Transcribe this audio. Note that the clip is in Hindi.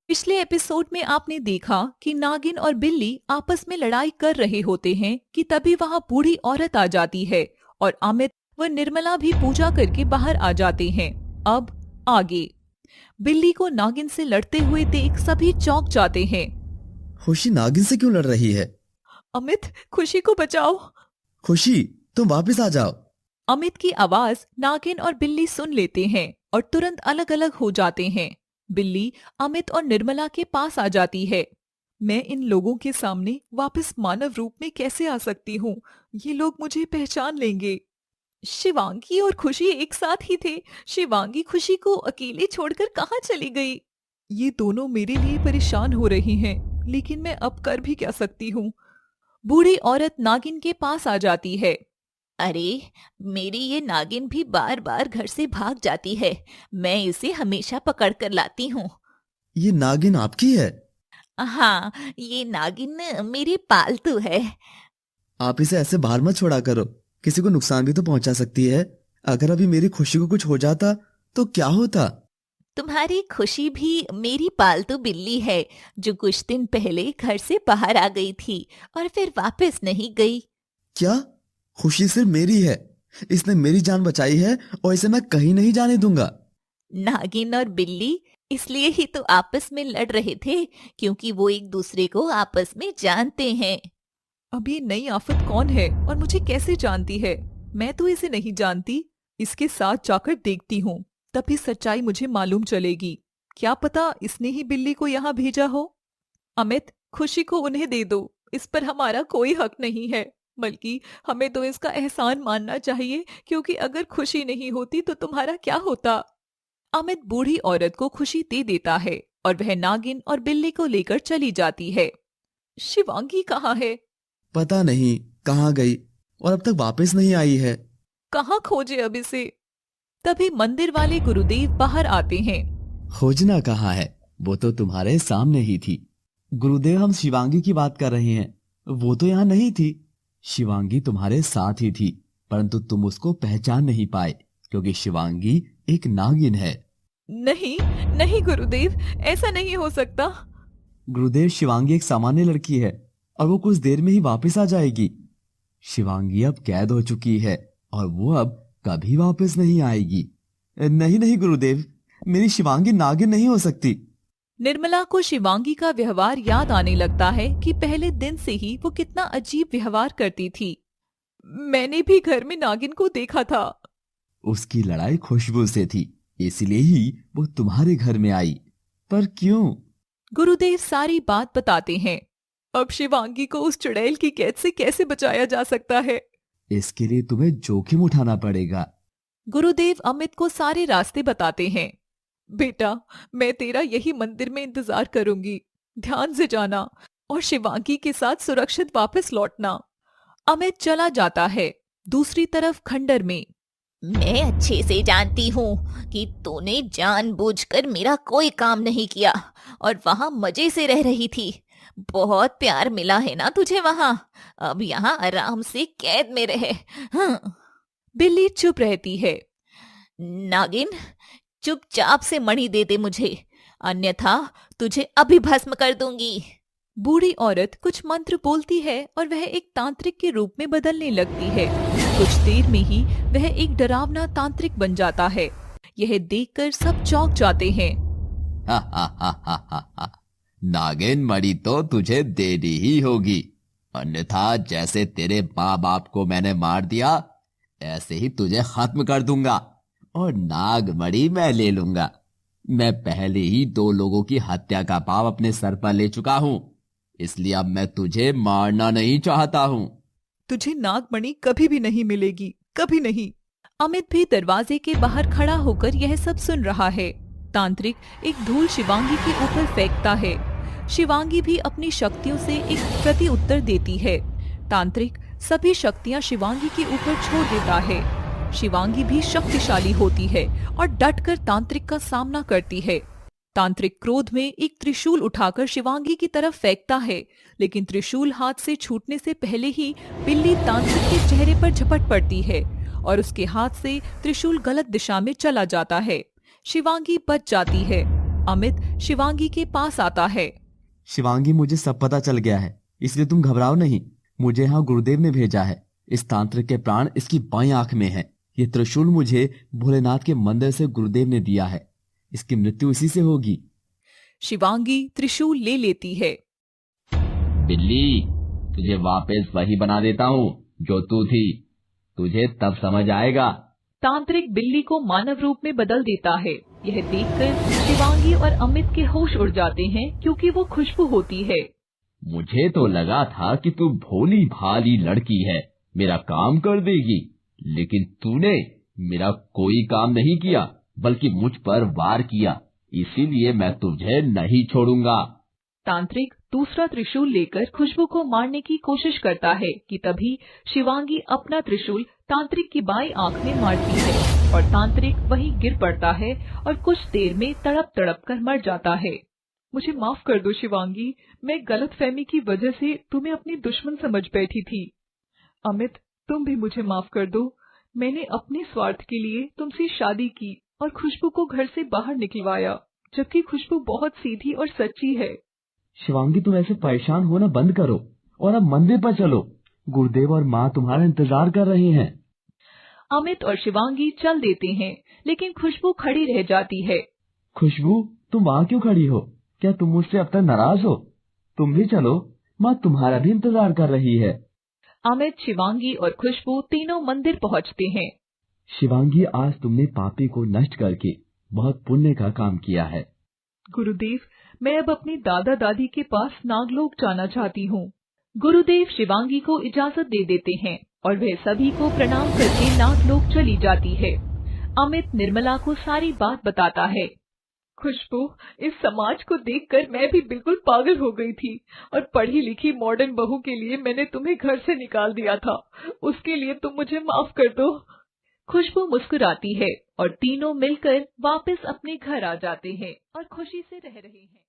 पिछले एपिसोड में आपने देखा कि नागिन और बिल्ली आपस में लड़ाई कर रहे होते हैं कि तभी वहां बूढ़ी औरत आ जाती है और अमित व निर्मला भी पूजा करके बाहर आ जाते हैं। अब आगे। बिल्ली को नागिन से लड़ते हुए देख सभी चौंक जाते हैं। खुशी नागिन से क्यों लड़ रही है? अमित, खुशी को बचाओ। खुशी, तुम वापस आ जाओ। अमित की आवाज नागिन और बिल्ली सुन लेते हैं और तुरंत अलग अलग हो जाते हैं। बिल्ली अमित और निर्मला के पास आ जाती है। मैं इन लोगों के सामने वापस मानव रूप में कैसे आ सकती हूँ? ये लोग मुझे पहचान लेंगे। शिवांगी और खुशी एक साथ ही थे। शिवांगी खुशी को अकेले छोड़कर कहाँ चली गई? ये दोनों मेरे लिए परेशान हो रही हैं, लेकिन मैं अब कर भी क्या सकती हूँ? बूढ़ी औरत नागिन के पास आ जाती है। अरे, मेरी ये नागिन भी बार बार घर से भाग जाती है। मैं इसे हमेशा पकड़ कर लाती हूँ। ये नागिन आपकी है? हाँ, ये नागिन मेरी पालतू है। आप इसे ऐसे बाहर मत छोड़ा करो, किसी को नुकसान भी तो पहुंचा सकती है। अगर अभी मेरी खुशी को कुछ हो जाता तो क्या होता? तुम्हारी खुशी भी मेरी पालतू बिल्ली है, जो कुछ दिन पहले घर से बाहर आ गई थी और फिर वापस नहीं गई। क्या? खुशी सिर्फ मेरी है? इसने मेरी जान बचाई है और इसे मैं कहीं नहीं जाने दूंगा। नागिन और बिल्ली इसलिए ही तो आपस में लड़ रहे थे, क्योंकि वो एक दूसरे को आपस में जानते हैं। अब ये नई आफत कौन है और मुझे कैसे जानती है? मैं तो इसे नहीं जानती। इसके साथ जाकर देखती हूँ, तभी सच्चाई मुझे मालूम चलेगी। क्या पता इसने ही बिल्ली को यहाँ भेजा हो। अमित, खुशी को उन्हें दे दो। इस पर हमारा कोई हक नहीं है, बल्कि हमें तो इसका एहसान मानना चाहिए, क्योंकि अगर खुशी नहीं होती तो तुम्हारा क्या होता? अमित बूढ़ी औरत को खुशी दे देता है और वह नागिन और बिल्ली को लेकर चली जाती है। शिवांगी कहाँ है? पता नहीं कहाँ गई और अब तक वापस नहीं आई है। कहाँ खोजे अब इसे? तभी मंदिर वाले गुरुदेव बाहर आते हैं। खोजना कहाँ है? वो तो तुम्हारे सामने ही थी। गुरुदेव, हम शिवांगी की बात कर रहे हैं। वो तो यहाँ नहीं थी। शिवांगी तुम्हारे साथ ही थी, परंतु तुम उसको पहचान नहीं पाए, क्योंकि शिवांगी एक नागिन है। नहीं नहीं गुरुदेव, ऐसा नहीं हो सकता। गुरुदेव, शिवांगी एक सामान्य लड़की है और वो कुछ देर में ही वापस आ जाएगी। शिवांगी अब कैद हो चुकी है और वो अब कभी वापस नहीं आएगी। नहीं नहीं गुरुदेव, मेरी शिवांगी नागिन नहीं हो सकती। निर्मला को शिवांगी का व्यवहार याद आने लगता है कि पहले दिन से ही वो कितना अजीब व्यवहार करती थी। मैंने भी घर में नागिन को देखा था। उसकी लड़ाई खुशबू से थी, इसलिए ही वो तुम्हारे घर में आई। पर क्यों? गुरुदेव सारी बात बताते हैं। अब शिवांगी को उस चुड़ैल की कैद से कैसे बचाया जा सकता है? इसके लिए तुम्हें जोखिम उठाना पड़ेगा। गुरुदेव अमित को सारे रास्ते बताते हैं। बेटा, मैं तेरा यही मंदिर में इंतजार करूंगी। ध्यान से जाना और शिवांगी के साथ सुरक्षित वापस लौटना। अमित चला जाता है। दूसरी तरफ खंडर में। मैं अच्छे से जानती हूँ कि तूने जानबूझकर मेरा कोई काम नहीं किया और वहां मजे से रह रही थी। बहुत प्यार मिला है ना तुझे वहां। अब यहाँ आराम से कैद में रहे। हाँ। बिल्ली चुप रहती है। नागिन, चुपचाप से मणि दे दे मुझे, अन्यथा तुझे अभी भस्म कर दूंगी। बूढ़ी औरत कुछ मंत्र बोलती है और वह एक तांत्रिक के रूप में बदलने लगती है। कुछ देर में ही वह एक डरावना तांत्रिक बन जाता है। यह देखकर सब चौंक जाते हैं। नागिन, मणि तो तुझे देनी ही होगी, अन्यथा जैसे तेरे माँ बाप को मैंने मार दिया, ऐसे ही तुझे खत्म कर दूंगा और नाग मणि मैं ले लूंगा। मैं पहले ही 2 लोगों की हत्या का पाप अपने सर पर ले चुका हूँ, इसलिए अब मैं तुझे मारना नहीं चाहता हूँ। तुझे नागमणि कभी भी नहीं मिलेगी, कभी नहीं। अमित भी दरवाजे के बाहर खड़ा होकर यह सब सुन रहा है। तांत्रिक एक धूल शिवांगी के ऊपर फेंकता है। शिवांगी भी अपनी शक्तियों से एक प्रति उत्तर देती है। तांत्रिक सभी शक्तियां शिवांगी के ऊपर छोड़ देता है। शिवांगी भी शक्तिशाली होती है और डटकर तांत्रिक का सामना करती है। तांत्रिक क्रोध में एक त्रिशूल उठाकर शिवांगी की तरफ फेंकता है, लेकिन त्रिशूल हाथ से छूटने से पहले ही बिल्ली तांत्रिक के चेहरे पर झपट पड़ती है और उसके हाथ से त्रिशूल गलत दिशा में चला जाता है। शिवांगी बच जाती है। अमित शिवांगी के पास आता है। शिवांगी, मुझे सब पता चल गया है, इसलिए तुम घबराओ नहीं। मुझे यहाँ गुरुदेव ने भेजा है। इस तांत्रिक के प्राण इसकी बाईं आंख में है। ये त्रिशूल मुझे भोलेनाथ के मंदिर से गुरुदेव ने दिया है। इसकी मृत्यु इसी से होगी। शिवांगी त्रिशूल ले लेती है। बिल्ली, तुझे वापस वही बना देता हूँ जो तू थी। तुझे तब समझ आएगा। तांत्रिक बिल्ली को मानव रूप में बदल देता है। यह देखकर शिवांगी और अमित के होश उड़ जाते हैं क्योंकि वो खुशबू होती है। मुझे तो लगा था कि तू भोली भाली लड़की है, मेरा काम कर देगी, लेकिन तूने मेरा कोई काम नहीं किया बल्कि मुझ पर वार किया। इसीलिए मैं तुझे नहीं छोड़ूंगा। तांत्रिक दूसरा त्रिशूल लेकर खुशबू को मारने की कोशिश करता है कि तभी शिवांगी अपना त्रिशूल तांत्रिक की बाईं आंख में मारती है और तांत्रिक वहीं गिर पड़ता है और कुछ देर में तड़प तड़प कर मर जाता है। मुझे माफ कर दो शिवांगी, मैं गलतफहमी की वजह से तुम्हें अपनी दुश्मन समझ बैठी थी। अमित, तुम भी मुझे माफ कर दो। मैंने अपने स्वार्थ के लिए तुमसे शादी की और खुशबू को घर से बाहर निकलवाया, जबकि खुशबू बहुत सीधी और सच्ची है। शिवांगी, तुम ऐसे परेशान होना बंद करो और अब मंदिर पर चलो। गुरुदेव और माँ तुम्हारा इंतजार कर रहे हैं। अमित और शिवांगी चल देते हैं, लेकिन खुशबू खड़ी रह जाती है। खुशबू, तुम वहाँ क्यों खड़ी हो? क्या तुम मुझसे अब तक नाराज हो? तुम भी चलो, माँ तुम्हारा भी इंतजार कर रही है। अमित, शिवांगी और खुशबू तीनों मंदिर पहुँचते हैं। शिवांगी, आज तुमने पापी को नष्ट करके बहुत पुण्य का काम किया है। गुरुदेव, मैं अब अपने दादा दादी के पास नागलोक जाना चाहती हूँ। गुरुदेव शिवांगी को इजाजत दे देते हैं और वह सभी को प्रणाम करके नागलोक चली जाती है। अमित निर्मला को सारी बात बताता है। खुशबू, इस समाज को देखकर मैं भी बिल्कुल पागल हो गई थी और पढ़ी लिखी मॉडर्न बहू के लिए मैंने तुम्हें घर से निकाल दिया था। उसके लिए तुम मुझे माफ कर दो। खुशबू मुस्कुराती है और तीनों मिलकर वापस अपने घर आ जाते हैं और खुशी से रह रहे हैं।